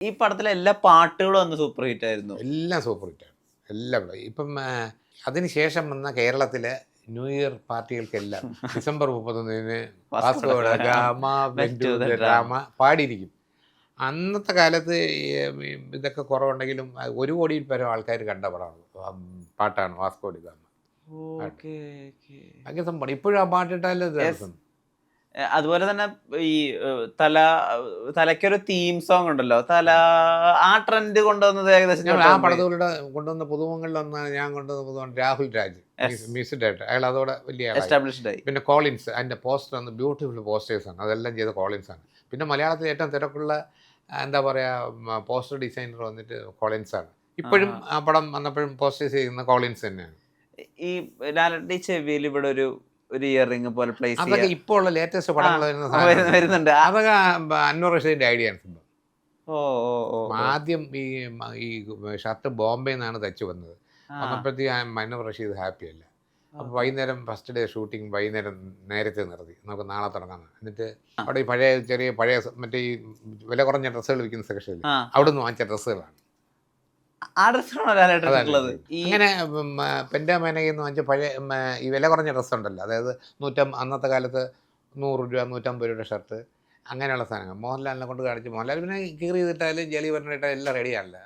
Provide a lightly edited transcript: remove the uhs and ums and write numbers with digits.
ഈ പടത്തിലെ എല്ലാ പാട്ടുകളും അന്ന് സൂപ്പർ ഹിറ്റ് ആയിരുന്നു. എല്ലാം സൂപ്പർ ഹിറ്റാണ്. എല്ലാം ഇപ്പം അതിന് ശേഷം വന്ന കേരളത്തിലെ ന്യൂ ഇയർ പാർട്ടികൾക്കെല്ലാം December 31 Vasco da Gama went to the drama പാടിയിരിക്കും. അന്നത്തെ കാലത്ത് ഇതൊക്കെ കുറവുണ്ടെങ്കിലും 1 കോടിയിൽ പരം ആൾക്കാർ കണ്ട പടമാണ്, പാട്ടാണ് Vasco D gamma. Okay, okay. ഭയങ്കര സംഭവമാണ്. ഇപ്പോഴും ആ പാട്ടിട്ടാലും രസം. അതുപോലെ തന്നെ ഈ തലയ്ക്കൊരു തീം സോങ് ഉണ്ടല്ലോ, ആ ട്രെൻഡ് കൊണ്ടുവന്നത് ഏകദേശം ആ പടത്തിലൂടെ കൊണ്ടുവന്ന പുതുമുഖങ്ങളിലൊന്നാണ് ഞാൻ കൊണ്ടുവന്ന പുതുമുഖൻ രാഹുൽ രാജ്, മ്യൂസിക് ഡയറക്ടർ. അയാൾ അതോടെ വലിയ എസ്റ്റാബ്ലിഷ്ഡ് ആയി. പിന്നെ കോളിൻസ്, അതിൻ്റെ പോസ്റ്റർ ആണ് ബ്യൂട്ടിഫുൾ പോസ്റ്റേഴ്സാണ്, അതെല്ലാം ചെയ്ത കോളിൻസാണ്. പിന്നെ മലയാളത്തിൽ ഏറ്റവും തിരക്കുള്ള എന്താ പറയുക പോസ്റ്റർ ഡിസൈനർ വന്നിട്ട് കോളിൻസാണ്. ഇപ്പോഴും ആ പടം വന്നപ്പോഴും പോസ്റ്റേഴ്സ് ചെയ്യുന്ന കോളിൻസ് തന്നെയാണ്. ഈ ലാലട്ടി ചെവിയിൽ ഇവിടെ ഒരു ഇയറിംഗ് പോലെ പ്ലേസ് അതൊക്കെ ഇപ്പോൾ ഉള്ള ലേറ്റസ്റ്റ് പടങ്ങൾ വരുന്നുണ്ട്. അതൊക്കെ അൻവർ റഷീദിന്റെ ഐഡിയ ആണ്. ആദ്യം ഈ ഷർട്ട് ബോംബെ നിന്നാണ് തച്ചു വന്നത്. വന്നപ്പോഴത്തേക്ക് അൻവർ റഷീദ് ഹാപ്പി അല്ല. അപ്പോൾ വൈകുന്നേരം ഫസ്റ്റ് ഡേ ഷൂട്ടിങ് വൈകുന്നേരം നേരത്തെ നിർത്തി, നമുക്ക് നാളെ തുടങ്ങാം. എന്നിട്ട് അവിടെ ഈ പഴയ മറ്റേ ഈ വില കുറഞ്ഞ ഡ്രസ്സുകൾ വിൽക്കുന്ന സെക്ഷനിൽ അവിടെ നിന്ന് വാങ്ങിച്ച ഡ്രസ്സുകളാണ്. അങ്ങനെ പെൻ്റെ മേനകയെന്ന് വാങ്ങിച്ച പഴയ ഈ വില കുറഞ്ഞ ഡ്രസ്സ് ഉണ്ടല്ലോ, അതായത് അന്നത്തെ കാലത്ത് 100 രൂപ 150 രൂപയുടെ ഷർട്ട്, അങ്ങനെയുള്ള സാധനങ്ങൾ മോഹൻലാലിനെ കൊണ്ട് കാണിച്ച് മോഹൻലാൽ പിന്നെ കീറി ചെയ്തിട്ടാലും ജലി പറഞ്ഞിട്ടാലും എല്ലാം റെഡിയാണല്ലോ.